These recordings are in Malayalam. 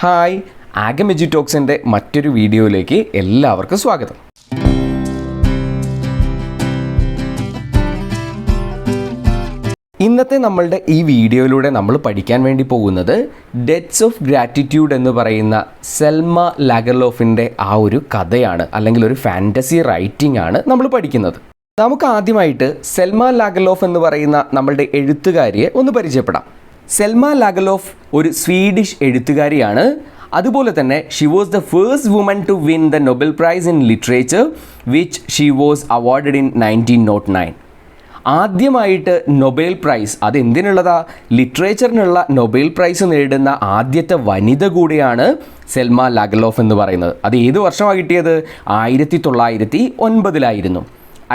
ഹായ്, ആഗം എജു ടോക്സിൻ്റെ മറ്റൊരു വീഡിയോയിലേക്ക് എല്ലാവർക്കും സ്വാഗതം. ഇന്നത്തെ നമ്മളുടെ ഈ വീഡിയോയിലൂടെ നമ്മൾ പഠിക്കാൻ വേണ്ടി പോകുന്നത് ഡെറ്റ്സ് ഓഫ് ഗ്രാറ്റിറ്റ്യൂഡ് എന്ന് പറയുന്ന സെൽമ ലാഗർലോഫിൻ്റെ ആ ഒരു കഥയാണ്, അല്ലെങ്കിൽ ഒരു ഫാൻറ്റസി റൈറ്റിംഗ് ആണ് നമ്മൾ പഠിക്കുന്നത്. നമുക്ക് ആദ്യമായിട്ട് സെൽമ ലാഗർലോഫ് എന്ന് പറയുന്ന നമ്മളുടെ എഴുത്തുകാരിയെ ഒന്ന് പരിചയപ്പെടാം. സെൽമ ലാഗർലോഫ് ഒരു സ്വീഡിഷ് എഴുത്തുകാരിയാണ്. അതുപോലെ തന്നെ she was the first woman to win the Nobel prize in literature which she was awarded in 1909. ആദ്യമായിട്ട് നൊബേൽ പ്രൈസ്, അത് എന്തിനുള്ളതാ, ലിറ്ററേച്ചറിനുള്ള നൊബേൽ പ്രൈസ് നേടുന്ന ആദ്യത്തെ വനിത കൂടിയാണ് സെൽമ ലാഗർലോഫ് എന്ന് പറയുന്നത്. അത് ഏത് വർഷമാണ് കിട്ടിയത്? 1909.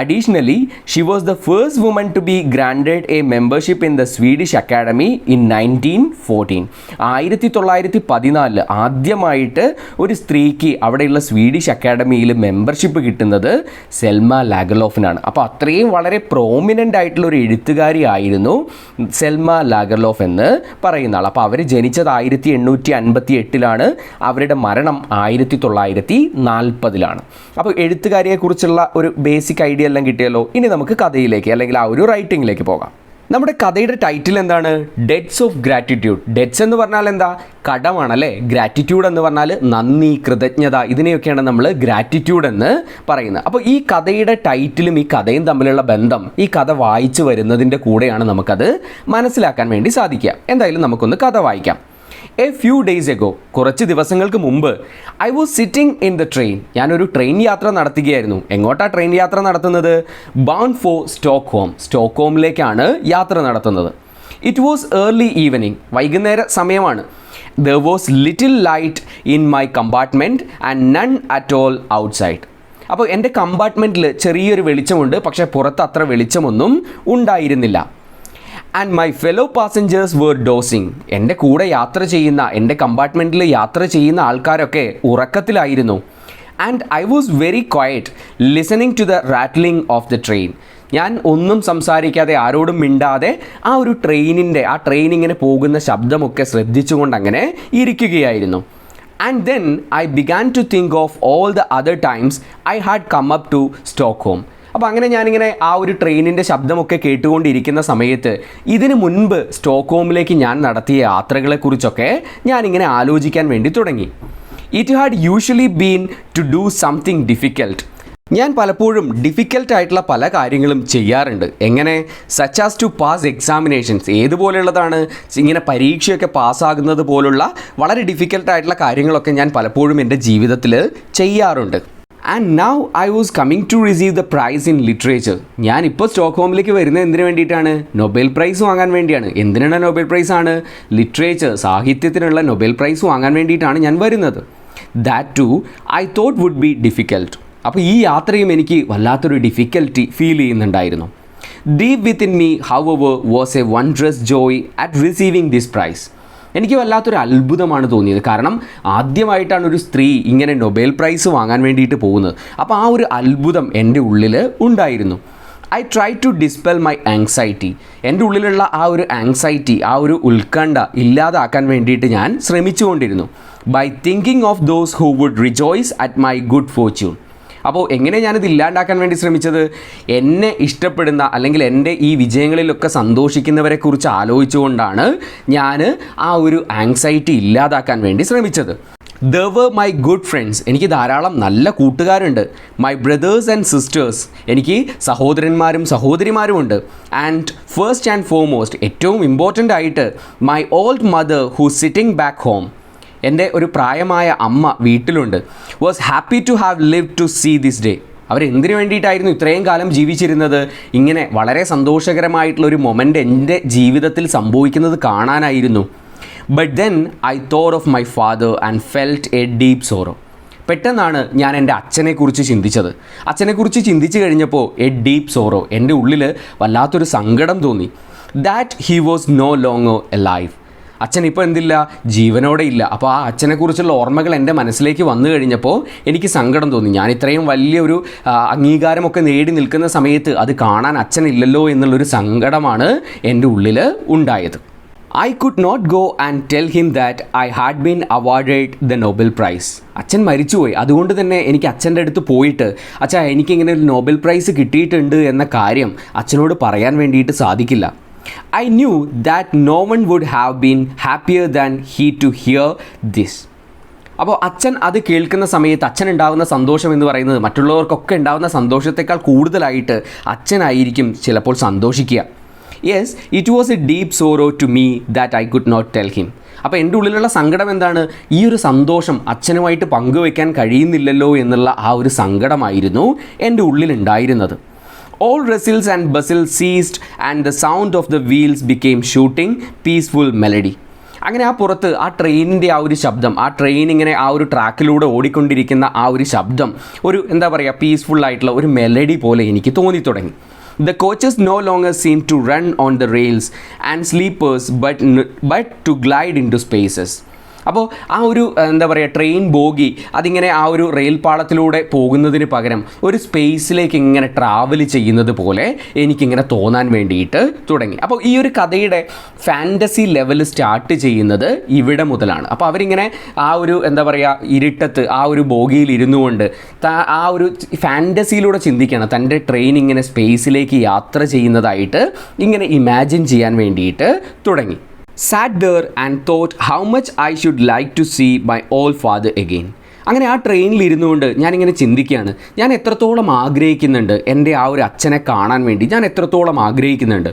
Additionally, she was the first woman to be granted a membership in the Swedish Academy in 1914. 1914 ആദ്യമായിട്ട് ഒരു സ്ത്രീക്ക് അവിടെയുള്ള സ്വീഡിഷ് അക്കാഡമിയിൽ മെമ്പർഷിപ്പ് കിട്ടുന്നത് സെൽമ ലാഗർലോഫിനാണ്. അപ്പോൾ അത്രയും വളരെ പ്രോമിനൻ്റ് ആയിട്ടുള്ള ഒരു എഴുത്തുകാരി ആയിരുന്നു സെൽമ ലാഗർലോഫ് എന്ന് പറയുന്ന ആൾ. അപ്പോൾ അവർ ജനിച്ചത് 1858 അവരുടെ മരണം 1940. അപ്പോൾ എഴുത്തുകാരിയെക്കുറിച്ചുള്ള ഒരു ബേസിക് ഐഡിയ എല്ലാം കിട്ടിയല്ലോ. ഇനി നമുക്ക് കഥയിലേക്ക്, അല്ലെങ്കിൽ ആ ഒരു റൈറ്റിംഗിലേക്ക് പോകാം. നമ്മുടെ കഥയുടെ ടൈറ്റിൽ എന്താണ്? Debts of gratitude. ഡെറ്റ്സ് എന്ന് പറഞ്ഞാൽ എന്താ? കടമാണല്ലേ. ഗ്രാറ്റിറ്റ്യൂഡ് എന്ന് പറഞ്ഞാൽ നന്ദി, കൃതജ്ഞത, ഇതിനെയൊക്കെയാണ് നമ്മൾ ഗ്രാറ്റിറ്റ്യൂഡ് എന്ന് പറയുന്നത്. അപ്പോൾ ഈ കഥയുടെ ടൈറ്റിലും ഈ കഥയും തമ്മിലുള്ള ബന്ധം ഈ കഥ വായിച്ചു വരുന്നതിൻ്റെ കൂടെയാണ് നമുക്കത് മനസ്സിലാക്കാൻ വേണ്ടി സാധിക്കുക. എന്തായാലും നമുക്കൊന്ന് കഥ വായിക്കാം. എ ഫ്യൂ ഡേയ്സ് എഗോ, കുറച്ച് ദിവസങ്ങൾക്ക് മുമ്പ്, I was sitting in the train. ഞാനൊരു ട്രെയിൻ യാത്ര നടത്തുകയായിരുന്നു. എങ്ങോട്ടാണ് ട്രെയിൻ യാത്ര നടത്തുന്നത്? Bound four Stockholm. സ്റ്റോക്ക്ഹോമിലേക്കാണ് യാത്ര നടത്തുന്നത്. It was early evening. വൈകുന്നേര സമയമാണ്. There was little light in my compartment and none at all outside. അപ്പോൾ എൻ്റെ കമ്പാർട്ട്മെൻറ്റിൽ ചെറിയൊരു വെളിച്ചമുണ്ട്, പക്ഷേ പുറത്ത് അത്ര വെളിച്ചമൊന്നും ഉണ്ടായിരുന്നില്ല. And my fellow passengers were dozing. എൻ്റെ കൂടെ യാത്ര ചെയ്യുന്ന, എൻ്റെ കമ്പാർട്ട്മെൻറ്റിൽ യാത്ര ചെയ്യുന്ന ആൾക്കാരൊക്കെ ഉറക്കത്തിലായിരുന്നു. And I was very quiet listening to the rattling of the train. ഞാൻ ഒന്നും സംസാരിക്കാതെ, ആരോടും മിണ്ടാതെ ആ ഒരു ട്രെയിൻ ഇങ്ങനെ പോകുന്ന ശബ്ദമൊക്കെ ശ്രദ്ധിച്ചുകൊണ്ട് അങ്ങനെ ഇരിക്കുകയായിരുന്നു. And then I began to think of all the other times I had come up to Stockholm. അപ്പോൾ അങ്ങനെ ഞാനിങ്ങനെ ആ ഒരു ട്രെയിനിൻ്റെ ശബ്ദമൊക്കെ കേട്ടുകൊണ്ടിരിക്കുന്ന സമയത്ത് ഇതിനു മുൻപ് സ്റ്റോക്ക്ഹോമിലേക്ക് ഞാൻ നടത്തിയ യാത്രകളെക്കുറിച്ചൊക്കെ ഞാനിങ്ങനെ ആലോചിക്കാൻ വേണ്ടി തുടങ്ങി. It had usually been to do something difficult. ഞാൻ പലപ്പോഴും ഡിഫിക്കൽട്ടായിട്ടുള്ള പല കാര്യങ്ങളും ചെയ്യാറുണ്ട്. എങ്ങനെ? Such as to pass examinations. ഏതുപോലെയുള്ളതാണ്? ഇങ്ങനെ പരീക്ഷയൊക്കെ പാസ്സാകുന്നത് പോലുള്ള വളരെ ഡിഫിക്കൽട്ടായിട്ടുള്ള കാര്യങ്ങളൊക്കെ ഞാൻ പലപ്പോഴും എൻ്റെ ജീവിതത്തിൽ ചെയ്യാറുണ്ട്. And now I was coming to receive the prize in literature. ഞാനിപ്പോൾ സ്റ്റോക്ക്ഹോമിലേക്ക് വരുന്നത് എന്തിനു വേണ്ടിയിട്ടാണ്? നൊബേൽ പ്രൈസ് വാങ്ങാൻ വേണ്ടിയാണ്. എന്തിനാണ് നൊബേൽ പ്രൈസ് ആണ്? ലിറ്ററേച്ചർ, സാഹിത്യത്തിനുള്ള നൊബേൽ പ്രൈസ് വാങ്ങാൻ വേണ്ടിയിട്ടാണ് ഞാൻ വരുന്നത്. That too I thought would be difficult. അപ്പോൾ ഈ യാത്രയും എനിക്ക് വല്ലാത്തൊരു ഡിഫിക്കൽറ്റി ഫീൽ ചെയ്യുന്നുണ്ടായിരുന്നു. Deep within me however was a wondrous joy at receiving this prize. എനിക്ക് വല്ലാത്തൊരു അത്ഭുതമാണ് തോന്നിയത്. കാരണം ആദ്യമായിട്ടാണ് ഒരു സ്ത്രീ ഇങ്ങനെ നൊബേൽ പ്രൈസ് വാങ്ങാൻ വേണ്ടിയിട്ട് പോകുന്നത്. അപ്പോൾ ആ ഒരു അത്ഭുതം എൻ്റെ ഉള്ളിൽ ഉണ്ടായിരുന്നു. I try to dispel my anxiety. എൻ്റെ ഉള്ളിലുള്ള ആ ഒരു ആങ്സൈറ്റി, ആ ഒരു ഉത്കണ്ഠ ഇല്ലാതാക്കാൻ വേണ്ടിയിട്ട് ഞാൻ ശ്രമിച്ചുകൊണ്ടിരുന്നു. By thinking of those who would rejoice at my good fortune. അപ്പോൾ എങ്ങനെ ഞാനിത് ഇല്ലാണ്ടാക്കാൻ വേണ്ടി ശ്രമിച്ചത്? എന്നെ ഇഷ്ടപ്പെടുന്ന, അല്ലെങ്കിൽ എൻ്റെ ഈ വിജയങ്ങളിലൊക്കെ സന്തോഷിക്കുന്നവരെക്കുറിച്ച് ആലോചിച്ചുകൊണ്ടാണ് ഞാൻ ആ ഒരു ആങ്സൈറ്റി ഇല്ലാതാക്കാൻ വേണ്ടി ശ്രമിച്ചത്. They were my good friends. എനിക്ക് ധാരാളം നല്ല കൂട്ടുകാരുണ്ട്. My brothers and sisters. എനിക്ക് സഹോദരന്മാരും സഹോദരിമാരുമുണ്ട്. ആൻഡ് ഫസ്റ്റ് ആൻഡ് ഫോർമോസ്റ്റ്, ഏറ്റവും ഇമ്പോർട്ടൻ്റ് ആയിട്ട്, my old mother who sitting back home. എൻ്റെ ഒരു പ്രായമായ അമ്മ വീട്ടിലുണ്ട്. Was happy to have live to see this day. അവരെന്തിനു വേണ്ടിയിട്ടായിരുന്നു ഇത്രയും കാലം ജീവിച്ചിരുന്നത്? ഇങ്ങനെ വളരെ സന്തോഷകരമായിട്ടുള്ളൊരു മൊമെൻ്റ് എൻ്റെ ജീവിതത്തിൽ സംഭവിക്കുന്നത് കാണാനായിരുന്നു. But then I thought of my father and felt a deep sorrow. പെട്ടെന്നാണ് ഞാൻ എൻ്റെ അച്ഛനെക്കുറിച്ച് ചിന്തിച്ചത്. അച്ഛനെക്കുറിച്ച് ചിന്തിച്ച് കഴിഞ്ഞപ്പോൾ എ ഡീപ്പ് സോറോ, എൻ്റെ ഉള്ളിൽ വല്ലാത്തൊരു സങ്കടം തോന്നി. That he was no longer alive. അച്ഛൻ ഇപ്പോൾ എന്തില്ല, ജീവനോടെ ഇല്ല. അപ്പോൾ ആ അച്ഛനെക്കുറിച്ചുള്ള ഓർമ്മകൾ എൻ്റെ മനസ്സിലേക്ക് വന്നു കഴിഞ്ഞപ്പോൾ എനിക്ക് സങ്കടം തോന്നി. ഞാൻ ഇത്രയും വലിയൊരു അംഗീകാരമൊക്കെ നേടി നിൽക്കുന്ന സമയത്ത് അത് കാണാൻ അച്ഛനില്ലല്ലോ എന്നുള്ളൊരു സങ്കടമാണ് എൻ്റെ ഉള്ളിൽ ഉണ്ടായത്. I could not go and tell him that I had been awarded the Nobel prize. അച്ഛൻ മരിച്ചുപോയി, അതുകൊണ്ട് തന്നെ എനിക്ക് അച്ഛൻ്റെ അടുത്ത് പോയിട്ട് അച്ഛാ എനിക്കിങ്ങനെ ഒരു നോബൽ പ്രൈസ് കിട്ടിയിട്ടുണ്ട് എന്ന കാര്യം അച്ഛനോട് പറയാൻ വേണ്ടിയിട്ട് സാധിക്കില്ല. I knew that no one would have been happier than he to hear this. അപ്പോൾ അച്ഛൻ അത് കേൾക്കുന്ന സമയത്ത് അച്ഛനുണ്ടാകുന്ന സന്തോഷം എന്ന് പറയുന്നത് മറ്റുള്ളവർക്കൊക്കെ ഉണ്ടാകുന്ന സന്തോഷത്തെക്കാൾ കൂടുതലായിട്ട് അച്ഛനായിരിക്കും ചിലപ്പോൾ സന്തോഷിക്കുക. Yes, it was a deep sorrow to me that I could not tell him. അപ്പോൾ എൻ്റെ ഉള്ളിലുള്ള സങ്കടം എന്താണ്? ഈ ഒരു സന്തോഷം അച്ഛനുമായിട്ട് പങ്കുവയ്ക്കാൻ കഴിയുന്നില്ലല്ലോ എന്നുള്ള ആ ഒരു സങ്കടമായിരുന്നു എൻ്റെ ഉള്ളിലുണ്ടായിരുന്നത്. All whistles and bustles ceased and the sound of the wheels became shooting, peaceful melody. അങ്ങനെ ആ പുറത്ത് ആ ട്രെയിനിൻ്റെ ആ ഒരു ശബ്ദം, ആ ട്രെയിൻ ഇങ്ങനെ ആ ഒരു ട്രാക്കിലൂടെ ഓടിക്കൊണ്ടിരിക്കുന്ന ആ ഒരു ശബ്ദം ഒരു എന്താ പറയുക പീസ്ഫുൾ ആയിട്ടുള്ള ഒരു മെലഡി പോലെ എനിക്ക് തോന്നി തുടങ്ങി. The coaches no longer seemed to run on the rails and sleepers but to glide into spaces. അപ്പോൾ ആ ഒരു എന്താ പറയുക ട്രെയിൻ ബോഗി അതിങ്ങനെ ആ ഒരു റെയിൽ പാളത്തിലൂടെ പോകുന്നതിന് പകരം ഒരു സ്പേസിലേക്ക് ഇങ്ങനെ ട്രാവൽ ചെയ്യുന്നത് പോലെ എനിക്കിങ്ങനെ തോന്നാൻ വേണ്ടിയിട്ട് തുടങ്ങി. അപ്പോൾ ഈ ഒരു കഥയുടെ ഫാൻറ്റസി ലെവൽ സ്റ്റാർട്ട് ചെയ്യുന്നത് ഇവിടെ മുതലാണ്. അപ്പോൾ അവരിങ്ങനെ ആ ഒരു എന്താ പറയുക ഇരുട്ടത്ത് ആ ഒരു ബോഗിയിൽ ഇരുന്നു കൊണ്ട് ആ ഒരു ഫാൻറ്റസിയിലൂടെ ചിന്തിക്കുകയാണ്. തൻ്റെ ട്രെയിൻ ഇങ്ങനെ സ്പേസിലേക്ക് യാത്ര ചെയ്യുന്നതായിട്ട് ഇങ്ങനെ ഇമാജിൻ ചെയ്യാൻ വേണ്ടിയിട്ട് തുടങ്ങി. Sat there and thought how much I should like to see my old father again. അങ്ങനെ ആ ട്രെയിനിൽ ഇരുന്നുകൊണ്ട് ഞാനിങ്ങനെ ചിന്തിക്കുകയാണ്, ഞാൻ എത്രത്തോളം ആഗ്രഹിക്കുന്നുണ്ട് എൻ്റെ ആ ഒരു അച്ഛനെ കാണാൻ വേണ്ടി, ഞാൻ എത്രത്തോളം ആഗ്രഹിക്കുന്നുണ്ട്.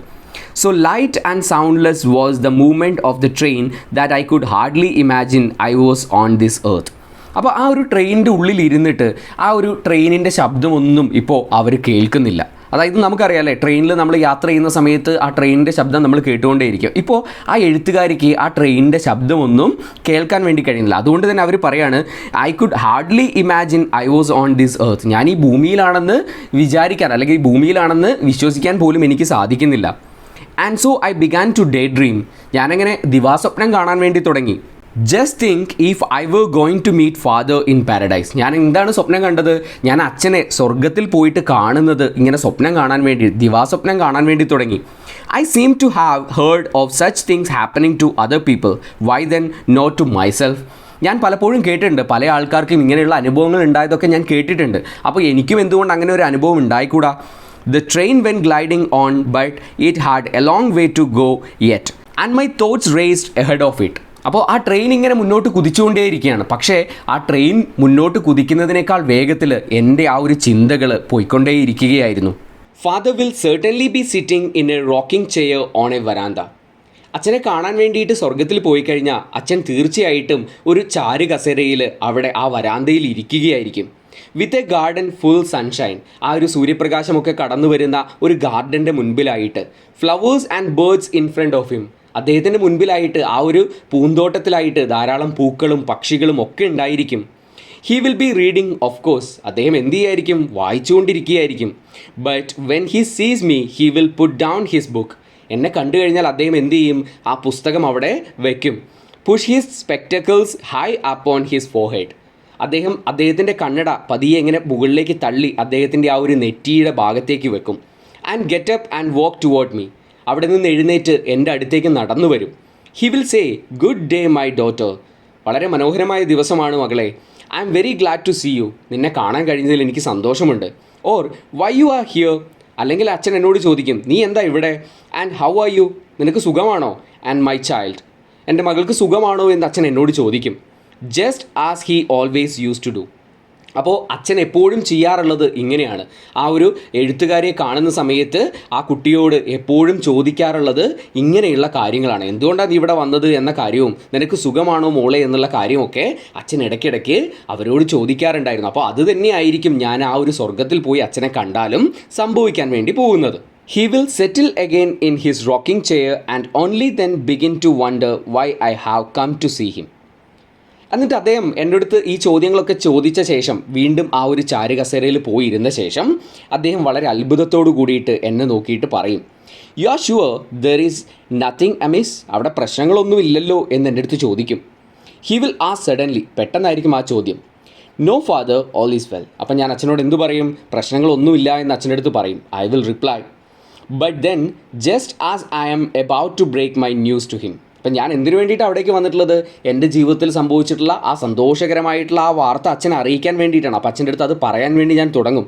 So light and soundless was the movement of the train that I could hardly imagine I was on this earth. അപ്പോൾ ആ ഒരു ട്രെയിനിൻ്റെ ഉള്ളിൽ ഇരുന്നിട്ട് ആ ഒരു ട്രെയിനിൻ്റെ ശബ്ദമൊന്നും ഇപ്പോൾ അവർ കേൾക്കുന്നില്ല. അതായത് നമുക്കറിയാമല്ലേ, ട്രെയിനിൽ നമ്മൾ യാത്ര ചെയ്യുന്ന സമയത്ത് ആ ട്രെയിനിൻ്റെ ശബ്ദം നമ്മൾ കേട്ടുകൊണ്ടേയിരിക്കും. ഇപ്പോൾ ആ എഴുത്തുകാരിക്ക് ആ ട്രെയിനിൻ്റെ ശബ്ദമൊന്നും കേൾക്കാൻ വേണ്ടി കഴിയുന്നില്ല. അതുകൊണ്ട് തന്നെ അവർ പറയാണ്, I could hardly imagine I was on this earth. ഞാൻ ഈ ഭൂമിയിലാണെന്ന് വിചാരിക്കാൻ അല്ലെങ്കിൽ ഈ ഭൂമിയിലാണെന്ന് വിശ്വസിക്കാൻ പോലും എനിക്ക് സാധിക്കുന്നില്ല. And so I began to day dream. ഞാനങ്ങനെ ദിവാസ്വപ്നം കാണാൻ വേണ്ടി തുടങ്ങി. Just think if I were going to meet father in paradise. ഞാൻ എന്താണ് സ്വപ്നം കണ്ടത്? ഞാൻ അച്ഛനെ സ്വർഗത്തിൽ പോയിട്ട് കാണുന്നത് ഇങ്ങനെ സ്വപ്നം കാണാൻ വേണ്ടി, ദിവാസ്വപ്നം കാണാൻ വേണ്ടി തുടങ്ങി. I seem to have heard of such things happening to other people, why then not to myself. ഞാൻ പലപ്പോഴും കേട്ടിട്ടുണ്ട്, പല ആൾക്കാർക്കും ഇങ്ങനെയുള്ള അനുഭവങ്ങൾ ഉണ്ടായതൊക്കെ ഞാൻ കേട്ടിട്ടുണ്ട്. അപ്പോൾ എനിക്കും എന്തുകൊണ്ട് അങ്ങനെ ഒരു അനുഭവം ഉണ്ടായിക്കൂടാ? The train went gliding on, but it had a long way to go yet, and my thoughts raced ahead of it. അപ്പോൾ ആ ട്രെയിൻ ഇങ്ങനെ മുന്നോട്ട് കുതിച്ചുകൊണ്ടേയിരിക്കുകയാണ്. പക്ഷേ ആ ട്രെയിൻ മുന്നോട്ട് കുതിക്കുന്നതിനേക്കാൾ വേഗത്തിൽ എൻ്റെ ആ ഒരു ചിന്തകൾ പോയിക്കൊണ്ടേയിരിക്കുകയായിരുന്നു. Father will certainly be sitting in a rocking chair on a veranda. അച്ഛനെ കാണാൻ വേണ്ടിയിട്ട് സ്വർഗത്തിൽ പോയി കഴിഞ്ഞാൽ അച്ഛൻ തീർച്ചയായിട്ടും ഒരു ചാരു കസേരയിൽ അവിടെ ആ വരാന്തയിൽ ഇരിക്കുകയായിരിക്കും. With a garden full sunshine. ആ ഒരു സൂര്യപ്രകാശമൊക്കെ കടന്നു വരുന്ന ഒരു ഗാർഡൻ്റെ മുൻപിലായിട്ട്, flowers and birds in front of him. അദ്ദേഹത്തിൻ്റെ മുൻപിലായിട്ട് ആ ഒരു പൂന്തോട്ടത്തിലായിട്ട് ധാരാളം പൂക്കളും പക്ഷികളും ഒക്കെ ഉണ്ടായിരിക്കും. He will be reading, of course. അദ്ദേഹം എന്ത് ചെയ്യായിരിക്കും? വായിച്ചുകൊണ്ടിരിക്കുകയായിരിക്കും. But when he sees me he will put down his book. എന്നെ കണ്ടു കഴിഞ്ഞാൽ അദ്ദേഹം എന്ത് ചെയ്യും? ആ പുസ്തകം അവിടെ വയ്ക്കും. Push his spectacles high up on his forehead. അദ്ദേഹത്തിൻ്റെ കണ്ണട പതിയെ ഇങ്ങനെ മുകളിലേക്ക് തള്ളി അദ്ദേഹത്തിൻ്റെ ആ ഒരു നെറ്റിയുടെ ഭാഗത്തേക്ക് വെക്കും. And get up and walk toward me. അവിടെ നിന്ന് എഴുന്നേറ്റ് എൻ്റെ അടുത്തേക്ക് നടന്നു വരും. He will say, good day my daughter. വളരെ മനോഹരമായ ദിവസമാണ് മകളെ. I am very glad to see you. നിന്നെ കാണാൻ കഴിഞ്ഞതിൽ എനിക്ക് സന്തോഷമുണ്ട്. Or why you are here. അല്ലെങ്കിൽ അച്ഛൻ എന്നോട് ചോദിക്കും, നീ എന്താ ഇവിടെ? And how are you. നിനക്ക് സുഖമാണോ? And my child. എൻ്റെ മകൾക്ക് സുഖമാണോ എന്ന് അച്ഛൻ എന്നോട് ചോദിക്കും. Just as he always used to do. അപ്പോൾ അച്ഛൻ എപ്പോഴും ചെയ്യാറുള്ളത് ഇങ്ങനെയാണ്. ആ ഒരു എഴുത്തുകാരിയെ കാണുന്ന സമയത്ത് ആ കുട്ടിയോട് എപ്പോഴും ചോദിക്കാറുള്ളത് ഇങ്ങനെയുള്ള കാര്യങ്ങളാണ്. എന്തുകൊണ്ടാണ് നീ ഇവിടെ വന്നത് എന്ന കാര്യവും നിനക്ക് സുഖമാണോ മോളെ എന്നുള്ള കാര്യമൊക്കെ അച്ഛൻ ഇടയ്ക്കിടയ്ക്ക് അവരോട് ചോദിക്കാറുണ്ടായിരുന്നു. അപ്പോൾ അത് തന്നെയായിരിക്കും ഞാൻ ആ ഒരു സ്വർഗത്തിൽ പോയി അച്ഛനെ കണ്ടാലും സംഭവിക്കാൻ വേണ്ടി പോകുന്നത്. He will settle again in his rocking chair and only then begin to wonder why I have come to see him. എന്നിട്ട് അദ്ദേഹം എൻ്റെ അടുത്ത് ഈ ചോദ്യങ്ങളൊക്കെ ചോദിച്ച ശേഷം വീണ്ടും ആ ഒരു ചാരുകസേരയിൽ പോയിരുന്ന ശേഷം അദ്ദേഹം വളരെ അത്ഭുതത്തോടു കൂടിയിട്ട് എന്നെ നോക്കിയിട്ട് പറയും, you are sure there is nothing amiss. അവിടെ പ്രശ്നങ്ങളൊന്നും ഇല്ലല്ലോ എന്ന് എൻ്റെ അടുത്ത് ചോദിക്കും. He will ask suddenly. പെട്ടെന്നായിരിക്കും ആ ചോദ്യം. No father, all is well. അപ്പം ഞാൻ അച്ഛനോട് എന്തു പറയും? പ്രശ്നങ്ങളൊന്നുമില്ല എന്ന് അച്ഛൻ്റെ അടുത്ത് പറയും. I will reply, but then just as I am about to break my news to him. അപ്പം ഞാൻ എന്തിനു വേണ്ടിയിട്ട് അവിടേക്ക് വന്നിട്ടുള്ളത്? എൻ്റെ ജീവിതത്തിൽ സംഭവിച്ചിട്ടുള്ള ആ സന്തോഷകരമായിട്ടുള്ള ആ വാർത്ത അച്ഛനെ അറിയിക്കാൻ വേണ്ടിയിട്ടാണ്. അപ്പോൾ അച്ഛൻ്റെ അടുത്ത് അത് പറയാൻ വേണ്ടി ഞാൻ തുടങ്ങും.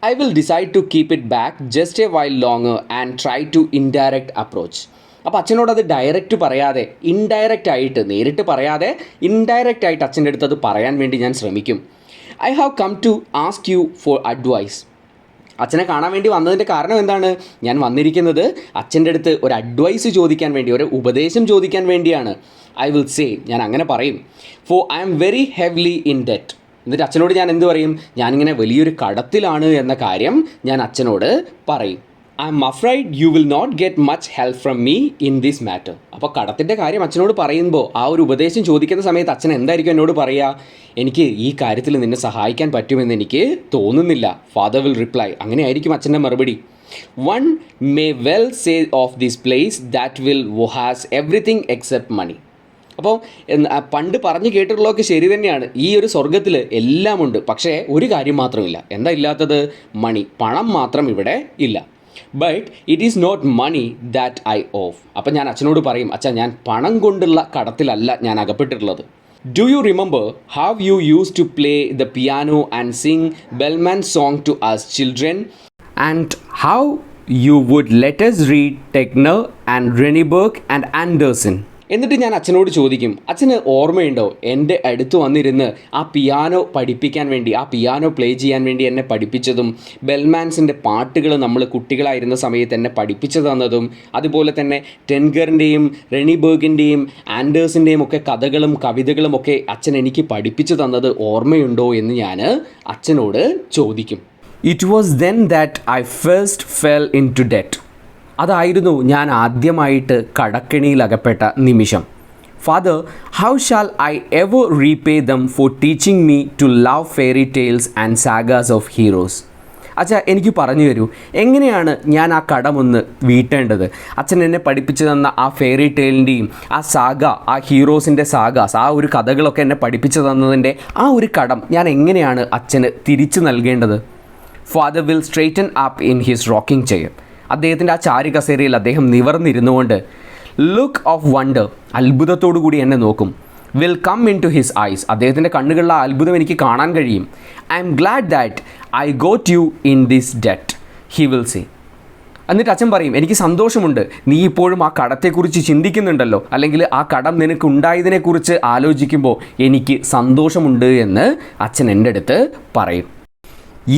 I will decide to keep it back just a while longer and try to indirect approach. അപ്പോൾ അച്ഛനോട് അത് ഡയറക്റ്റ് പറയാതെ ഇൻഡയറക്റ്റ് ആയിട്ട്, നേരിട്ട് പറയാതെ ഇൻഡയറക്റ്റ് ആയിട്ട് അച്ഛൻ്റെ അടുത്ത് അത് പറയാൻ വേണ്ടി ഞാൻ ശ്രമിക്കും. I have come to ask you for advice. അച്ഛനെ കാണാൻ വേണ്ടി വന്നതിൻ്റെ കാരണം എന്താണ്? ഞാൻ വന്നിരിക്കുന്നത് അച്ഛൻ്റെ അടുത്ത് ഒരു അഡ്വൈസ് ചോദിക്കാൻ വേണ്ടി, ഒരു ഉപദേശം ചോദിക്കാൻ വേണ്ടിയാണ്. ഐ വിൽ സേ, ഞാൻ അങ്ങനെ പറയും, for I am very heavily in debt. എന്നിട്ട് അച്ഛനോട് ഞാൻ എന്ത് പറയും? ഞാനിങ്ങനെ വലിയൊരു കടത്തിലാണ് എന്ന കാര്യം ഞാൻ അച്ഛനോട് പറയും. I am afraid you will not get much help from me in this matter. അപ്പോൾ കടത്തിൻ്റെ കാര്യം അച്ഛനോട് പറയുമ്പോൾ, ആ ഒരു ഉപദേശം ചോദിക്കുന്ന സമയത്ത് അച്ഛൻ എന്തായിരിക്കും എന്നോട് പറയുക? എനിക്ക് ഈ കാര്യത്തിൽ നിന്നെ സഹായിക്കാൻ പറ്റുമെന്ന് എനിക്ക് തോന്നുന്നില്ല. Father will reply. അങ്ങനെയായിരിക്കും അച്ഛൻ്റെ മറുപടി. One may well say of this place that will has everything except money. അപ്പോൾ പണ്ട് പറഞ്ഞു കേട്ടിട്ടുള്ളതൊക്കെ ശരി തന്നെയാണ്. ഈ ഒരു സ്വർഗത്തിൽ എല്ലാമുണ്ട്, പക്ഷേ ഒരു കാര്യം മാത്രമില്ല. എന്താ ഇല്ലാത്തത്? മണി, പണം മാത്രം ഇവിടെ ഇല്ല. But it is not money that I of. അപ്പം ഞാൻ അച്ഛനോട് പറയും, അച്ഛാ, ഞാൻ പണം കൊണ്ടുള്ള കടത്തിലല്ല ഞാൻ അകപ്പെട്ടിട്ടുള്ളത്. Do you remember how you use to play the piano and sing Bellman song to us children and how you would let us read Tegner and Runeberg and Andersen. എന്നിട്ട് ഞാൻ അച്ഛനോട് ചോദിക്കും, അച്ഛന് ഓർമ്മയുണ്ടോ എൻ്റെ അടുത്ത് വന്നിരുന്ന് ആ പിയാനോ പഠിപ്പിക്കാൻ വേണ്ടി, ആ പിയാനോ പ്ലേ ചെയ്യാൻ വേണ്ടി എന്നെ പഠിപ്പിച്ചതും, ബെൽമാൻസിൻ്റെ പാട്ടുകൾ നമ്മൾ കുട്ടികളായിരുന്ന സമയത്ത് എന്നെ പഠിപ്പിച്ചു തന്നതും, അതുപോലെ തന്നെ ടെൻഗറിൻ്റെയും റെനിബർഗിൻ്റെയും ആൻഡേഴ്സിൻ്റെയും ഒക്കെ കഥകളും കവിതകളും ഒക്കെ അച്ഛൻ എനിക്ക് പഠിപ്പിച്ചു തന്നത് ഓർമ്മയുണ്ടോ എന്ന് ഞാൻ അച്ഛനോട് ചോദിക്കും. It was then that I first fell into debt. അതായിരുന്നു ഞാൻ ആദ്യമായിട്ട് കടക്കെണിയിലകപ്പെട്ട നിമിഷം. Father, how shall I ever repay them for teaching me to love fairy tales and sagas of heroes. അച്ഛാ, എനിക്ക് പറഞ്ഞു തരൂ, എങ്ങനെയാണ് ഞാൻ ആ കടമൊന്ന് വീട്ടേണ്ടത്? അച്ഛൻ എന്നെ പഠിപ്പിച്ചു തന്ന ആ ഫെയറി ടെയിലിൻ്റെയും ആ സാഗ, ആ ഹീറോസിൻ്റെ സാഗാസ്, ആ ഒരു കഥകളൊക്കെ എന്നെ പഠിപ്പിച്ചു തന്നതിൻ്റെ ആ ഒരു കടം ഞാൻ എങ്ങനെയാണ് അച്ഛന് തിരിച്ചു നൽകേണ്ടത്? Father will straighten up in his rocking chair. അദ്ദേഹത്തിൻ്റെ ആ ചാരി കസേരയിൽ അദ്ദേഹം നിവർന്നിരുന്നുകൊണ്ട് ലുക്ക് ഓഫ് വണ്ടർ, അത്ഭുതത്തോടു കൂടി എന്നെ നോക്കും. Will come into his eyes. അദ്ദേഹത്തിൻ്റെ കണ്ണുകളിലെ ആ അത്ഭുതം എനിക്ക് കാണാൻ കഴിയും. I am glad that I got you in this debt, he will say. എന്നിട്ട് അച്ഛൻ പറയും, എനിക്ക് സന്തോഷമുണ്ട്, നീ ഇപ്പോഴും ആ കടത്തെക്കുറിച്ച് ചിന്തിക്കുന്നുണ്ടല്ലോ, അല്ലെങ്കിൽ ആ കടം നിനക്ക് ഉണ്ടായതിനെക്കുറിച്ച് ആലോചിക്കുമ്പോൾ എനിക്ക് സന്തോഷമുണ്ട് എന്ന് അച്ഛൻ എൻ്റെ അടുത്ത് പറയും.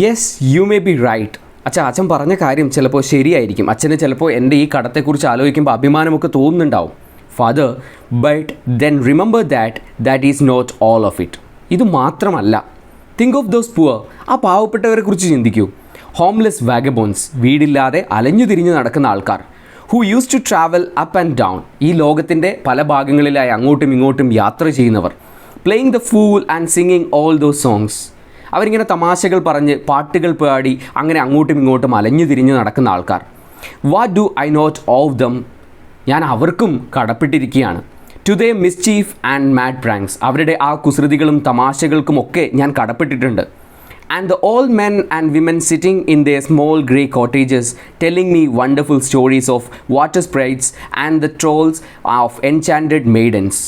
Yes, you may be right. അച്ഛൻ പറഞ്ഞ കാര്യം ചിലപ്പോൾ ശരിയായിരിക്കും. അച്ഛന് ചിലപ്പോൾ എൻ്റെ ഈ കടത്തെക്കുറിച്ച് ആലോചിക്കുമ്പോൾ അഭിമാനമൊക്കെ തോന്നുന്നുണ്ടാവും. Father, but then remember that is not all of it. ഇത് മാത്രമല്ല, തിങ്ക് ഓഫ് ദോസ് പുവർ. ആ പാവപ്പെട്ടവരെ കുറിച്ച് ചിന്തിക്കൂ. ഹോംലെസ് വാഗബോൺസ്, വീടില്ലാതെ അലഞ്ഞു തിരിഞ്ഞ് നടക്കുന്ന ആൾക്കാർ. Who used to travel up and down, ഈ ലോകത്തിൻ്റെ പല ഭാഗങ്ങളിലായി അങ്ങോട്ടും ഇങ്ങോട്ടും യാത്ര ചെയ്യുന്നവർ. Playing the fool and singing all those songs. അവരിങ്ങനെ തമാശകൾ പറഞ്ഞ് പാട്ടുകൾ പാടി അങ്ങനെ അങ്ങോട്ടും ഇങ്ങോട്ടും അലഞ്ഞു തിരിഞ്ഞ് നടക്കുന്ന ആൾക്കാർ. What do I not of them. ഞാൻ അവർക്കും കടപ്പെട്ടിരിക്കുകയാണ്. To their mischief and mad pranks, അവരുടെ ആ കുസൃതികളും തമാശകൾക്കുമൊക്കെ ഞാൻ കടപ്പെട്ടിട്ടുണ്ട്. And the old men and women sitting in the small grey cottages telling me wonderful stories of water sprites and the trolls of enchanted maidens.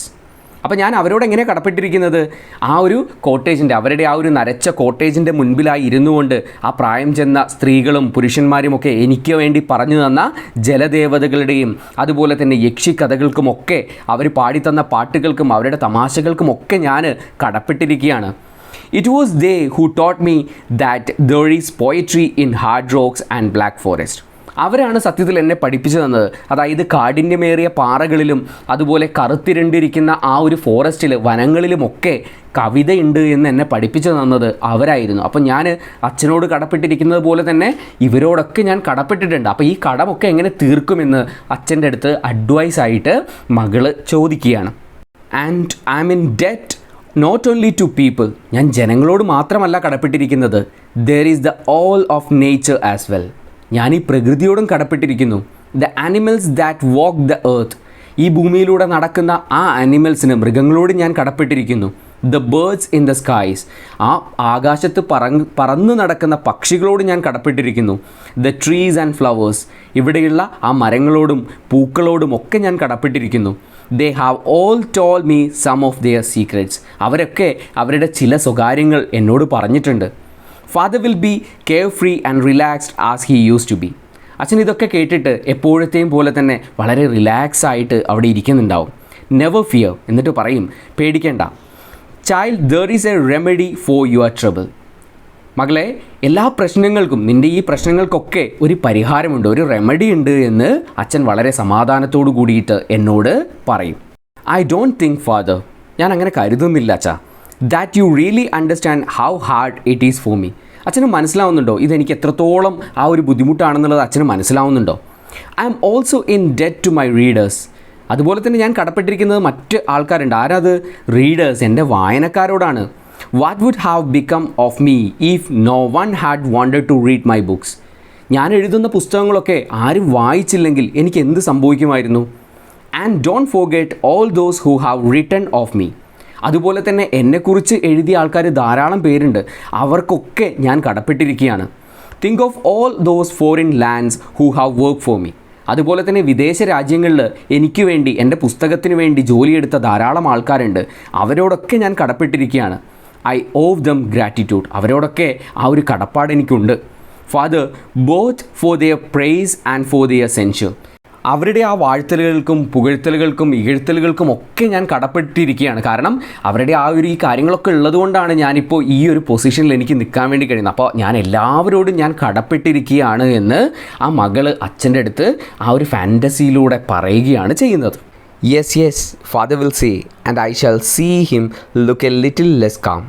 അപ്പോൾ ഞാൻ അവരോട് എങ്ങനെ കടപ്പെട്ടിരിക്കുന്നത്? ആ ഒരു കോട്ടേജിൻ്റെ, അവരുടെ ആ ഒരു നരച്ച കോട്ടേജിൻ്റെ മുൻപിലായി ഇരുന്നു കൊണ്ട് ആ പ്രായം ചെന്ന സ്ത്രീകളും പുരുഷന്മാരുമൊക്കെ എനിക്ക് വേണ്ടി പറഞ്ഞു തന്ന ജലദേവതകളുടെയും അതുപോലെ തന്നെ യക്ഷിക്കഥകൾക്കുമൊക്കെ അവർ പാടിത്തന്ന പാട്ടുകൾക്കും അവരുടെ തമാശകൾക്കുമൊക്കെ ഞാൻ കടപ്പെട്ടിരിക്കുകയാണ്. It was they who taught me that there is poetry in hard rocks and black forest. അവരാണ് സത്യത്തിൽ എന്നെ പഠിപ്പിച്ചു തന്നത്. അതായത് കാഠിന്യമേറിയ പാറകളിലും അതുപോലെ കറുത്തിരണ്ടിരിക്കുന്ന ആ ഒരു ഫോറസ്റ്റിൽ, വനങ്ങളിലുമൊക്കെ കവിതയുണ്ട് എന്ന് എന്നെ പഠിപ്പിച്ചു തന്നത് അവരായിരുന്നു. അപ്പം ഞാൻ അച്ഛനോട് കടപ്പെട്ടിരിക്കുന്നത് പോലെ തന്നെ ഇവരോടൊക്കെ ഞാൻ കടപ്പെട്ടിട്ടുണ്ട്. അപ്പോൾ ഈ കടമൊക്കെ എങ്ങനെ തീർക്കുമെന്ന് അച്ഛൻ്റെ അടുത്ത് അഡ്വൈസ് ആയിട്ട് മകള് ചോദിക്കുകയാണ്. And I am in debt not only to people. ഞാൻ ജനങ്ങളോട് മാത്രമല്ല കടപ്പെട്ടിരിക്കുന്നത്. There is the whole of nature as well. ഞാൻ ഈ പ്രകൃതിയോടും കടപ്പെട്ടിരിക്കുന്നു. The animals that walk the earth. ഈ ഭൂമിയിലൂടെ നടക്കുന്ന ആ ആനിമൽസിന്, മൃഗങ്ങളോട് ഞാൻ കടപ്പെട്ടിരിക്കുന്നു. The birds in the skies, ആ ആകാശത്ത് പറന്ന് നടക്കുന്ന പക്ഷികളോട് ഞാൻ കടപ്പെട്ടിരിക്കുന്നു. ദ ട്രീസ് ആൻഡ് ഫ്ലവേഴ്സ്, ഇവിടെയുള്ള ആ മരങ്ങളോടും പൂക്കളോടും ഒക്കെ ഞാൻ കടപ്പെട്ടിരിക്കുന്നു. They have all told me some of their secrets, അവരൊക്കെ അവരുടെ ചില സ്വകാര്യങ്ങൾ എന്നോട് പറഞ്ഞിട്ടുണ്ട്. Father will be carefree and relaxed as he used to be. അച്ഛൻ ഇതൊക്കെ കേട്ടിട്ട് എപ്പോഴത്തെയും പോലെ തന്നെ വളരെ റിലാക്സ് ആയിട്ട് അവിടെ ഇരിക്കുന്നുണ്ടാവും. നെവർ ഫിയർ, എന്നിട്ട് പറയും, പേടിക്കേണ്ട. Child, there is A remedy for your trouble. മകളെ, എല്ലാ പ്രശ്നങ്ങൾക്കും, നിൻ്റെ ഈ പ്രശ്നങ്ങൾക്കൊക്കെ ഒരു പരിഹാരമുണ്ട്, ഒരു റെമഡി ഉണ്ട് എന്ന് അച്ഛൻ വളരെ സമാധാനത്തോടു കൂടിയിട്ട് എന്നോട് പറയും. ഐ ഡോണ്ട് തിങ്ക് ഫാദർ, ഞാൻ അങ്ങനെ കരുതുന്നില്ല അച്ഛാ, that you really understand how hard it is for me. അച്ഛന് മനസ്സിലാവുന്നുണ്ടോ ഇതെനിക്ക് എത്രത്തോളം ആ ഒരു ബുദ്ധിമുട്ടാണെന്നുള്ളത് അച്ഛന് മനസ്സിലാവുന്നുണ്ടോ? I am also in debt to my readers. അതുപോലെ തന്നെ ഞാൻ കടപ്പെട്ടിരിക്കുന്നത് മറ്റ് ആൾക്കാരുണ്ട്. ആരാത്? റീഡേഴ്സ്, എൻ്റെ വായനക്കാരോടാണ്. What would have become of me if no one had wanted to read my books. ഞാൻ എഴുതുന്ന പുസ്തകങ്ങളൊക്കെ ആരും വായിച്ചില്ലെങ്കിൽ എനിക്ക് എന്ത് സംഭവിക്കുമായിരുന്നു? And don't forget all those who have written of me. അതുപോലെ തന്നെ എന്നെക്കുറിച്ച് എഴുതിയ ആൾക്കാർ ധാരാളം പേരുണ്ട്, അവർക്കൊക്കെ ഞാൻ കടപ്പെട്ടിരിക്കുകയാണ്. Think of all those foreign lands who have work for me. അതുപോലെ തന്നെ വിദേശ രാജ്യങ്ങളിൽ എനിക്ക് വേണ്ടി, എൻ്റെ പുസ്തകത്തിന് വേണ്ടി ജോലിയെടുത്ത ധാരാളം ആൾക്കാരുണ്ട്, അവരോടൊക്കെ ഞാൻ കടപ്പെട്ടിരിക്കുകയാണ്. ഐ ഓവ് ദം ഗ്രാറ്റിറ്റ്യൂഡ്, അവരോടൊക്കെ ആ ഒരു കടപ്പാട് എനിക്കുണ്ട്. Father, both for their praise and for their censure. അവരുടെ ആ വാഴ്ത്തലുകൾക്കും പുകഴ്ത്തലുകൾക്കും ഇകഴ്ത്തലുകൾക്കും ഒക്കെ ഞാൻ കടപ്പെട്ടിരിക്കുകയാണ്. കാരണം അവരുടെ ആ ഒരു ഈ കാര്യങ്ങളൊക്കെ ഉള്ളതുകൊണ്ടാണ് ഞാനിപ്പോൾ ഈ ഒരു പൊസിഷനിൽ എനിക്ക് നിൽക്കാൻ വേണ്ടി കഴിയുന്നത്. അപ്പോൾ ഞാൻ എല്ലാവരോടും ഞാൻ കടപ്പെട്ടിരിക്കുകയാണ് എന്ന് ആ മകൾ അച്ഛൻ്റെ അടുത്ത് ആ ഒരു ഫാൻറ്റസിയിലൂടെ പറയുകയാണ് ചെയ്യുന്നത്. Yes father will say and I shall see him look a little less calm.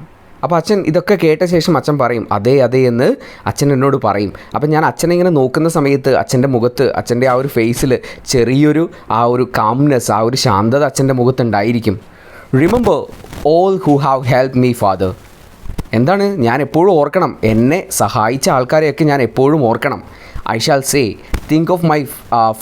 അപ്പോൾ അച്ഛൻ ഇതൊക്കെ കേട്ട ശേഷം അച്ഛൻ പറയും അതെ എന്ന് അച്ഛൻ എന്നോട് പറയും. അപ്പം ഞാൻ അച്ഛനെ ഇങ്ങനെ നോക്കുന്ന സമയത്ത് അച്ഛൻ്റെ മുഖത്ത്, അച്ഛൻ്റെ ആ ഒരു ഫേസിൽ ചെറിയൊരു ആ ഒരു കാംനെസ്, ആ ഒരു ശാന്തത അച്ഛൻ്റെ മുഖത്തുണ്ടായിരിക്കും. Remember all who have help me father. എന്താണ്? ഞാൻ എപ്പോഴും ഓർക്കണം, എന്നെ സഹായിച്ച ആൾക്കാരെയൊക്കെ ഞാൻ എപ്പോഴും ഓർക്കണം. I shall say think of my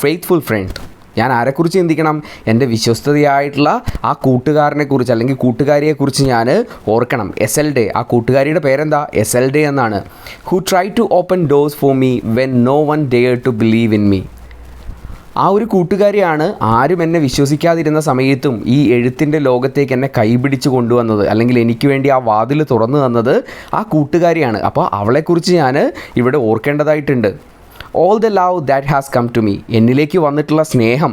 faithful friend. ഞാൻ ആരെക്കുറിച്ച് ചിന്തിക്കണം? എൻ്റെ വിശ്വസ്തതയായിട്ടുള്ള ആ കൂട്ടുകാരനെക്കുറിച്ച് അല്ലെങ്കിൽ കൂട്ടുകാരിയെക്കുറിച്ച് ഞാൻ ഓർക്കണം. എസൽഡേ, ആ കൂട്ടുകാരിയുടെ പേരെന്താ? എസൽഡേ എന്നാണ്. Who try to open doors for me when no one dare to believe in me. ആ ഒരു കൂട്ടുകാരിയാണ് ആരും എന്നെ വിശ്വസിക്കാതിരുന്ന സമയത്തും ഈ എഴുത്തിൻ്റെ ലോകത്തേക്ക് എന്നെ കൈപിടിച്ച് കൊണ്ടുവന്നത്, അല്ലെങ്കിൽ എനിക്ക് വേണ്ടി ആ വാതിൽ തുറന്നു തന്നത് ആ കൂട്ടുകാരിയാണ്. അപ്പോൾ അവളെക്കുറിച്ച് ഞാൻ ഇവിടെ ഓർക്കേണ്ടതായിട്ടുണ്ട്. All the love that has come to me. എന്നിലേക്ക് വന്നിട്ടുള്ള സ്നേഹം,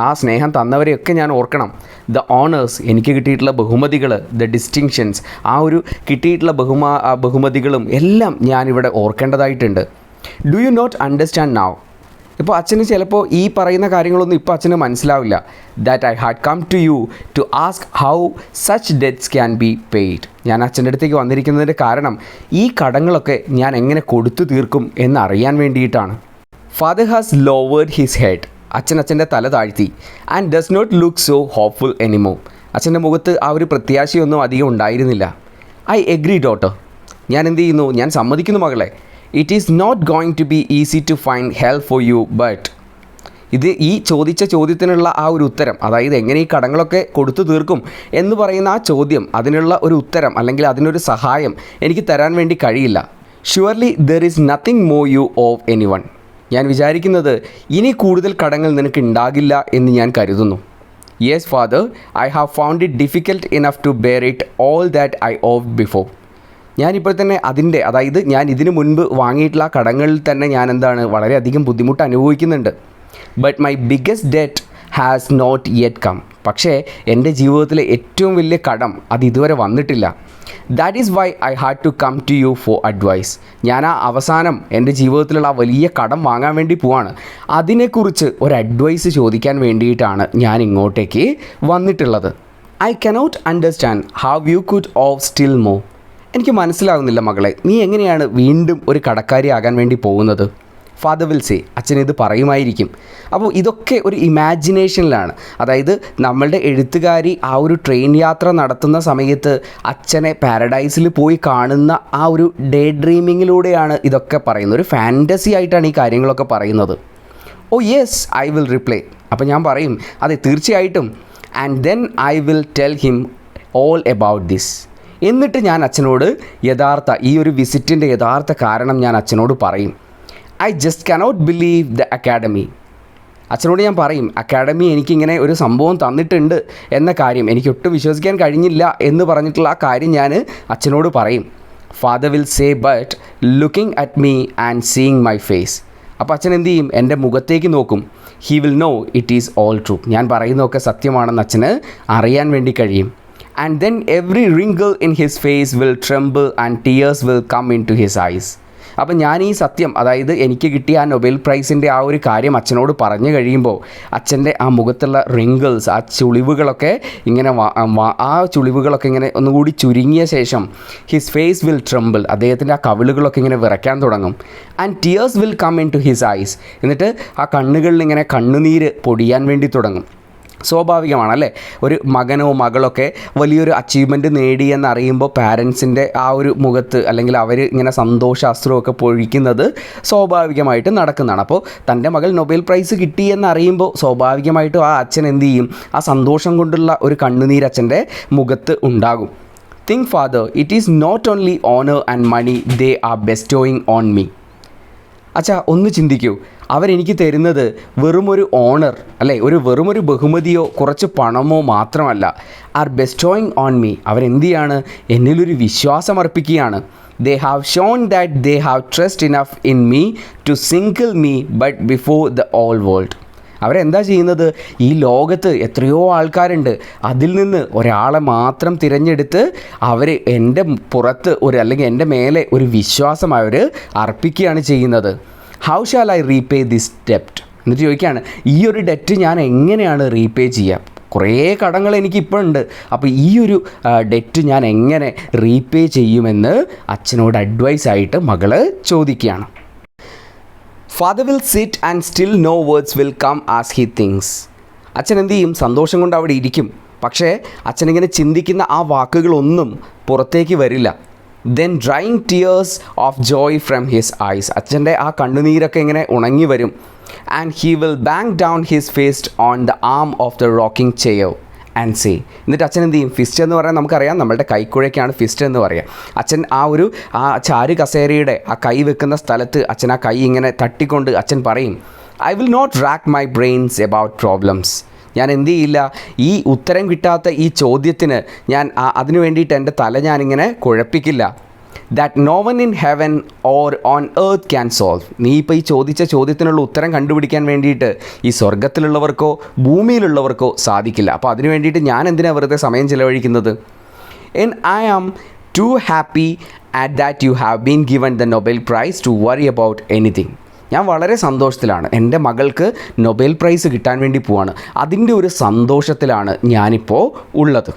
ആ സ്നേഹം തന്നവരെയൊക്കെ ഞാൻ ഓർക്കണം. ദ ഓണേഴ്സ്, എനിക്ക് കിട്ടിയിട്ടുള്ള ബഹുമതികൾ, ദ ഡിസ്റ്റിങ്ഷൻസ്, ആ ഒരു കിട്ടിയിട്ടുള്ള ബഹുമതികളും എല്ലാം ഞാനിവിടെ ഓർക്കേണ്ടതായിട്ടുണ്ട്. Do you not understand now? ഇപ്പോൾ അച്ഛന് ചിലപ്പോൾ ഈ പറയുന്ന കാര്യങ്ങളൊന്നും ഇപ്പോൾ അച്ഛന് മനസ്സിലാവില്ല. That I had come to you to ask how such debts can be paid. ഞാൻ അച്ഛൻ്റെ അടുത്തേക്ക് വന്നിരിക്കുന്നതിൻ്റെ കാരണം ഈ കടങ്ങളൊക്കെ ഞാൻ എങ്ങനെ കൊടുത്തു തീർക്കും എന്നറിയാൻ വേണ്ടിയിട്ടാണ്. Father has lowered his head. അച്ഛൻ്റെ തല താഴ്ത്തി. And does not look so hopeful anymore. അച്ഛൻ്റെ മുഖത്ത് ആ ഒരു പ്രത്യാശയൊന്നും അധികം ഉണ്ടായിരുന്നില്ല. I agree daughter. ഞാൻ എന്ത് ചെയ്യുന്നു? ഞാൻ സമ്മതിക്കുന്നു മകളെ. It is not going to be easy to find help for you, but ഇത് ഈ ചോദിച്ച ചോദ്യത്തിനുള്ള ആ ഒരു ഉത്തരം, അതായത് എങ്ങനെ ഈ കടങ്ങളൊക്കെ കൊടുത്തു തീർക്കും എന്ന് പറയുന്ന ആ ചോദ്യം, അതിനുള്ള ഒരു ഉത്തരം അല്ലെങ്കിൽ അതിനൊരു സഹായം എനിക്ക് തരാൻ വേണ്ടി കഴിയില്ല. Surely there is nothing more you of any one. ഞാൻ വിചാരിക്കുന്നത് ഇനി കൂടുതൽ കടങ്ങൾ നിനക്ക് ഉണ്ടാകില്ല എന്ന് ഞാൻ കരുതുന്നു. Yes father, I have found it difficult enough to bear it all that I owe before. ഞാനിപ്പോൾ തന്നെ അതായത് ഞാൻ ഇതിനു മുൻപ് വാങ്ങിയിട്ടുള്ള ആ കടങ്ങളിൽ തന്നെ ഞാൻ വളരെയധികം ബുദ്ധിമുട്ട് അനുഭവിക്കുന്നുണ്ട്. But my biggest debt has not yet come. പക്ഷേ എൻ്റെ ജീവിതത്തിലെ ഏറ്റവും വലിയ കടം അത് ഇതുവരെ വന്നിട്ടില്ല. That is why I had to come to you for advice. ഞാൻ ആ അവസാനം എൻ്റെ ജീവിതത്തിലുള്ള ആ വലിയ കടം വാങ്ങാൻ വേണ്ടി പോവാണ്. അതിനെക്കുറിച്ച് ഒരു അഡ്വൈസ് ചോദിക്കാൻ വേണ്ടിയിട്ടാണ് ഞാൻ ഇങ്ങോട്ടേക്ക് വന്നിട്ടുള്ളത്. I cannot understand how you could of still more. എനിക്ക് മനസ്സിലാകുന്നില്ല മകളെ, നീ എങ്ങനെയാണ് വീണ്ടും ഒരു കടക്കാരിയാകാൻ വേണ്ടി പോകുന്നത്? ഫാദർ വിൽ സേ, അച്ഛൻ ഇത് പറയുമായിരിക്കും. അപ്പോൾ ഇതൊക്കെ ഒരു ഇമാജിനേഷനിലാണ്. അതായത് നമ്മളുടെ എഴുത്തുകാരി ആ ഒരു ട്രെയിൻ യാത്ര നടത്തുന്ന സമയത്ത് അച്ഛനെ പാരഡൈസിൽ പോയി കാണുന്ന ആ ഒരു ഡേ ഡ്രീമിങ്ങിലൂടെയാണ് ഇതൊക്കെ പറയുന്നത്. ഒരു ഫാൻറ്റസി ആയിട്ടാണ് ഈ കാര്യങ്ങളൊക്കെ പറയുന്നത്. Oh yes, I will reply. അപ്പോൾ ഞാൻ പറയും അതെ തീർച്ചയായിട്ടും. And then I will tell him all about this. എന്നിട്ട് ഞാൻ അച്ഛനോട് ഈ ഒരു വിസിറ്റിൻ്റെ യഥാർത്ഥ കാരണം ഞാൻ അച്ഛനോട് പറയും. I just cannot believe the academy. അച്ഛനോട് ഞാൻ പറയും, അക്കാഡമി എനിക്കിങ്ങനെ ഒരു സംഭവം തന്നിട്ടുണ്ട് എന്ന കാര്യം എനിക്കൊട്ടും വിശ്വസിക്കാൻ കഴിഞ്ഞില്ല എന്ന് പറഞ്ഞിട്ടുള്ള ആ കാര്യം ഞാൻ അച്ഛനോട് പറയും. Father will say but looking at me and seeing my face. അപ്പോൾ അച്ഛൻ എന്ത് ചെയ്യും? എൻ്റെ മുഖത്തേക്ക് നോക്കും. He will know it is all true. ഞാൻ പറയുന്നതൊക്കെ സത്യമാണെന്ന് അച്ഛന് അറിയാൻ വേണ്ടി കഴിയും. And then every wrinkle in his face will tremble and tears will come into his eyes. അപ്പം ഞാൻ ഈ സത്യം, അതായത് എനിക്ക് കിട്ടിയ ആ നൊബേൽ പ്രൈസിൻ്റെ ആ ഒരു കാര്യം അച്ഛനോട് പറഞ്ഞു കഴിയുമ്പോൾ അച്ഛൻ്റെ ആ മുഖത്തുള്ള റിങ്കിൾസ്, ആ ചുളിവുകളൊക്കെ ഇങ്ങനെ ഇങ്ങനെ ഒന്നുകൂടി ചുരുങ്ങിയ ശേഷം ഹിസ് ഫേസ് വിൽ ട്രംബിൾ, അദ്ദേഹത്തിൻ്റെ ആ കവിളുകളൊക്കെ ഇങ്ങനെ വിറയ്ക്കാൻ തുടങ്ങും. And tears will come into his eyes. എന്നിട്ട് ആ കണ്ണുകളിൽ ഇങ്ങനെ കണ്ണുനീര് പൊടിയാൻ വേണ്ടി തുടങ്ങും. സ്വാഭാവികമാണല്ലേ, ഒരു മകനോ മകളൊക്കെ വലിയൊരു അച്ചീവ്മെൻറ്റ് നേടിയെന്നറിയുമ്പോൾ പാരൻസിൻ്റെ ആ ഒരു മുഖത്ത് അല്ലെങ്കിൽ അവർ ഇങ്ങനെ സന്തോഷാശ്രുമൊക്കെ പൊഴിക്കുന്നത് സ്വാഭാവികമായിട്ട് നടക്കുന്നതാണ്. അപ്പോൾ തൻ്റെ മകൾ നൊബേൽ പ്രൈസ് കിട്ടിയെന്നറിയുമ്പോൾ സ്വാഭാവികമായിട്ടും ആ അച്ഛൻ എന്ത് ചെയ്യും? ആ സന്തോഷം കൊണ്ടുള്ള ഒരു കണ്ണുനീര് അച്ഛൻ്റെ മുഖത്ത് ഉണ്ടാകും. Think father, it is not only honour and money they are bestowing on me. അച്ഛാ, ഒന്ന് ചിന്തിക്കൂ, അവരെനിക്ക് തരുന്നത് വെറുമൊരു ഓണർ അല്ലേ, വെറുമൊരു ബഹുമതിയോ കുറച്ച് പണമോ മാത്രമല്ല. ആർ ബെസ്റ്റോയിങ് ഓൺ മീ, അവരെന്ത് ചെയ്യാണ്? എന്നിലൊരു വിശ്വാസം അർപ്പിക്കുകയാണ്. They have shown that they have trust enough in me to single me but before the whole world. അവരെന്താ ചെയ്യുന്നത്? ഈ ലോകത്ത് എത്രയോ ആൾക്കാരുണ്ട്, അതിൽ നിന്ന് ഒരാളെ മാത്രം തിരഞ്ഞെടുത്ത് അവർ എൻ്റെ പുറത്ത് അല്ലെങ്കിൽ എൻ്റെ മേലെ ഒരു വിശ്വാസം അവർ അർപ്പിക്കുകയാണ് ചെയ്യുന്നത്. How shall I repay this ഡെപ്റ്റ്? എന്നിട്ട് ചോദിക്കുകയാണ്, ഈ ഒരു ഡെറ്റ് ഞാൻ എങ്ങനെയാണ് റീപേ ചെയ്യുക? കുറേ കടങ്ങൾ എനിക്കിപ്പോൾ ഉണ്ട്, അപ്പോൾ ഈ ഒരു ഡെറ്റ് ഞാൻ എങ്ങനെ റീപേ ചെയ്യുമെന്ന് അച്ഛനോട് അഡ്വൈസായിട്ട് മകള് ചോദിക്കുകയാണ്. Father will sit and still no words will come as he thinks. അച്ഛൻ എന്ത് ചെയ്യും? സന്തോഷം കൊണ്ട് അവിടെ ഇരിക്കും, പക്ഷേ അച്ഛനിങ്ങനെ ചിന്തിക്കുന്ന ആ വാക്കുകളൊന്നും പുറത്തേക്ക് വരില്ല. Then drying tears of joy from his eyes. അച്ഛൻ്റെ ആ കണ്ണുനീരൊക്കെ ഇങ്ങനെ ഉണങ്ങി വരും. And he will bang down his fist on the arm of the rocking chair and say. എന്നിട്ട് അച്ഛൻ എന്ത് ചെയ്യും? ഫിസ്റ്റ് എന്ന് പറയാൻ നമുക്കറിയാം, നമ്മളുടെ കൈക്കുഴയ്ക്കാണ് ഫിസ്റ്റ് എന്ന് പറയുക. അച്ഛൻ ആ ചാരു കസേരയുടെ ആ കൈ വെക്കുന്ന സ്ഥലത്ത് അച്ഛൻ ആ കൈ ഇങ്ങനെ തട്ടിക്കൊണ്ട് അച്ഛൻ പറയും, I will not rack my brains about problems. ഞാൻ എന്ത് ചെയ്യില്ല, ഈ ഉത്തരം കിട്ടാത്ത ഈ ചോദ്യത്തിന് ഞാൻ അതിനു വേണ്ടിയിട്ട് എൻ്റെ തല ഞാനിങ്ങനെ കുഴപ്പിക്കില്ല. That no one in heaven or on earth can solve. നീ ഇപ്പോൾ ഈ ചോദിച്ച ചോദ്യത്തിനുള്ള ഉത്തരം കണ്ടുപിടിക്കാൻ വേണ്ടിയിട്ട് ഈ സ്വർഗത്തിലുള്ളവർക്കോ ഭൂമിയിലുള്ളവർക്കോ സാധിക്കില്ല. അപ്പോൾ അതിനു വേണ്ടിയിട്ട് ഞാൻ എന്തിനാണ് വെറുതെ സമയം ചിലവഴിക്കുന്നത്? And I am too happy at that you have been given the Nobel prize to worry about anything. ഞാൻ വളരെ സന്തോഷത്തിലാണ്, എൻ്റെ മകൾക്ക് നൊബേൽ പ്രൈസ് കിട്ടാൻ വേണ്ടി പോവാണ്, അതിൻ്റെ ഒരു സന്തോഷത്തിലാണ് ഞാനിപ്പോൾ ഉള്ളത്.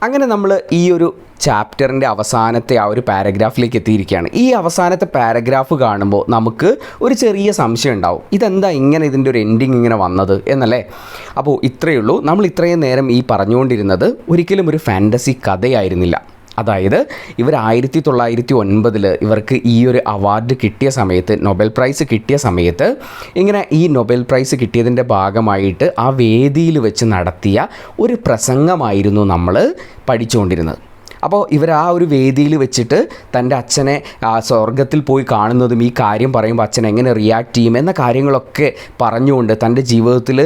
അങ്ങനെ നമ്മൾ ഈ ഒരു ചാപ്റ്ററിൻ്റെ അവസാനത്തെ ആ ഒരു പാരഗ്രാഫിലേക്ക് എത്തിയിരിക്കുകയാണ്. ഈ അവസാനത്തെ പാരഗ്രാഫ് കാണുമ്പോൾ നമുക്ക് ഒരു ചെറിയ സംശയം ഉണ്ടാവും, ഇതെന്താ ഇങ്ങനെ ഇതിൻ്റെ ഒരു എൻഡിങ് ഇങ്ങനെ വന്നത് എന്നല്ലേ. അപ്പോൾ ഇത്രയേ ഉള്ളൂ. നമ്മൾ ഇത്രയും നേരം ഈ പറഞ്ഞുകൊണ്ടിരുന്നത് ഒരിക്കലും ഒരു ഫാൻറ്റസി കഥയായിരുന്നില്ല. അതായത് ഇവർ 1909 ഇവർക്ക് ഈ ഒരു അവാർഡ് കിട്ടിയ സമയത്ത്, നൊബേൽ പ്രൈസ് കിട്ടിയ സമയത്ത്, ഇങ്ങനെ ഈ നൊബേൽ പ്രൈസ് കിട്ടിയതിൻ്റെ ഭാഗമായിട്ട് ആ വേദിയിൽ വെച്ച് നടത്തിയ ഒരു പ്രസംഗമായിരുന്നു നമ്മൾ പഠിച്ചുകൊണ്ടിരുന്നത്. അപ്പോൾ ഇവർ ആ ഒരു വേദിയിൽ വെച്ചിട്ട് തൻ്റെ അച്ഛനെ സ്വർഗത്തിൽ പോയി കാണുന്നതും ഈ കാര്യം പറയുമ്പോൾ അച്ഛൻ എങ്ങനെ റിയാക്ട് ചെയ്യും എന്ന കാര്യങ്ങളൊക്കെ പറഞ്ഞുകൊണ്ട്, തൻ്റെ ജീവിതത്തിൽ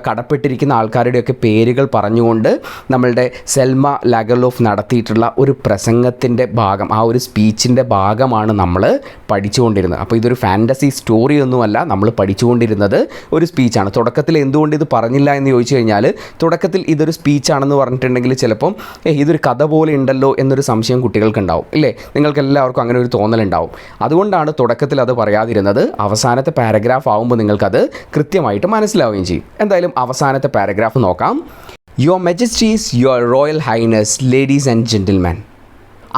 കടപ്പെട്ടിരിക്കുന്ന ആൾക്കാരുടെയൊക്കെ പേരുകൾ പറഞ്ഞുകൊണ്ട് നമ്മളുടെ സെൽമ ലാഗർലോഫ് നടത്തിയിട്ടുള്ള ഒരു പ്രസംഗത്തിൻ്റെ ഭാഗം, ആ ഒരു സ്പീച്ചിൻ്റെ ഭാഗമാണ് നമ്മൾ പഠിച്ചുകൊണ്ടിരുന്നത്. അപ്പോൾ ഇതൊരു ഫാൻറ്റസി സ്റ്റോറിയൊന്നുമല്ല, നമ്മൾ പഠിച്ചുകൊണ്ടിരുന്നത് ഒരു സ്പീച്ചാണ്. തുടക്കത്തിൽ എന്തുകൊണ്ട് ഇത് പറഞ്ഞില്ല എന്ന് ചോദിച്ചു കഴിഞ്ഞാൽ, തുടക്കത്തിൽ ഇതൊരു സ്പീച്ചാണെന്ന് പറഞ്ഞിട്ടുണ്ടെങ്കിൽ ചിലപ്പം ഇതൊരു കഥ പോലെ ഉണ്ടല്ലോ എന്നൊരു സംശയം കുട്ടികൾക്കുണ്ടാവും, ഇല്ലേ? നിങ്ങൾക്ക് എല്ലാവർക്കും അങ്ങനെ ഒരു തോന്നലുണ്ടാവും. അതുകൊണ്ടാണ് തുടക്കത്തിൽ അത് പറയാതിരുന്നത്. അവസാനത്തെ പാരഗ്രാഫ് ആകുമ്പോൾ നിങ്ങൾക്കത് കൃത്യമായിട്ട് മനസ്സിലാവുകയും ചെയ്യും. എന്തായാലും അവസാനത്തെ പാരഗ്രാഫ് നോക്കാം. Your majesties, your royal highness, ladies and gentleman.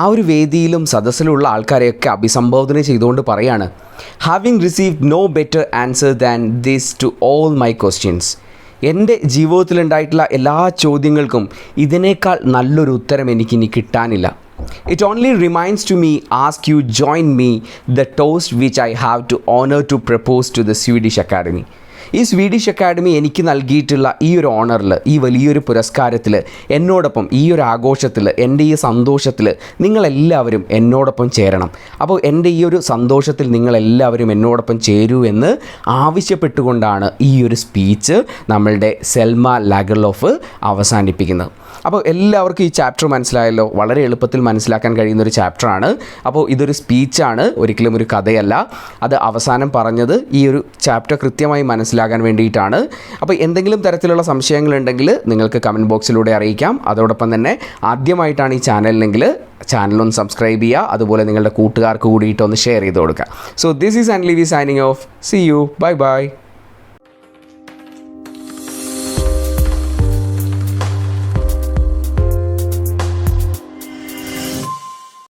ആ ഒരു വേദിയിലും സദസ്സിലുള്ള ആൾക്കാരെയൊക്കെ അഭിസംബോധന ചെയ്തുകൊണ്ട് പറയാണ്, having received no better answer than this to all my questions. എൻ്റെ ജീവിതത്തിലുണ്ടായിട്ടുള്ള എല്ലാ ചോദ്യങ്ങൾക്കും ഇതിനേക്കാൾ നല്ലൊരു ഉത്തരം എനിക്കിനി കിട്ടാനില്ല. It only reminds to me ask you join me the toast which I have to honour to propose to the Swedish Academy. ഈ സ്വീഡിഷ് അക്കാഡമി എനിക്ക് നൽകിയിട്ടുള്ള ഈ ഒരു ഓണറിൽ, ഈ വലിയൊരു പുരസ്കാരത്തിൽ എന്നോടൊപ്പം ഈ ഒരു ആഘോഷത്തിൽ, എൻ്റെ ഈ സന്തോഷത്തിൽ നിങ്ങളെല്ലാവരും എന്നോടൊപ്പം ചേരണം. അപ്പോൾ എൻ്റെ ഈ ഒരു സന്തോഷത്തിൽ നിങ്ങളെല്ലാവരും എന്നോടൊപ്പം ചേരൂ എന്ന് ആവശ്യപ്പെട്ടുകൊണ്ടാണ് ഈ ഒരു സ്പീച്ച് നമ്മളുടെ സെൽമ ലാഗർലോഫ് അവസാനിപ്പിക്കുന്നത്. അപ്പോൾ എല്ലാവർക്കും ഈ ചാപ്റ്റർ മനസ്സിലായല്ലോ. വളരെ എളുപ്പത്തിൽ മനസ്സിലാക്കാൻ കഴിയുന്ന ഒരു ചാപ്റ്ററാണ്. അപ്പോൾ ഇതൊരു സ്പീച്ചാണ്, ഒരിക്കലും ഒരു കഥയല്ല. അത് അവസാനം പറഞ്ഞത് ഈ ഒരു ചാപ്റ്റർ കൃത്യമായി മനസ്സിലാക്കാൻ വേണ്ടിയിട്ടാണ്. അപ്പോൾ എന്തെങ്കിലും തരത്തിലുള്ള സംശയങ്ങളുണ്ടെങ്കിൽ നിങ്ങൾക്ക് കമൻറ്റ് ബോക്സിലൂടെ അറിയിക്കാം. അതോടൊപ്പം തന്നെ ആദ്യമായിട്ടാണ് ഈ ചാനലിലെങ്കിൽ ചാനലൊന്ന് സബ്സ്ക്രൈബ് ചെയ്യുക. അതുപോലെ നിങ്ങളുടെ കൂട്ടുകാർക്ക് കൂടിയിട്ടൊന്ന് ഷെയർ ചെയ്ത് കൊടുക്കുക. സോ ദിസ് ഈസ് അൻലിവി signing off. See you. Bye by.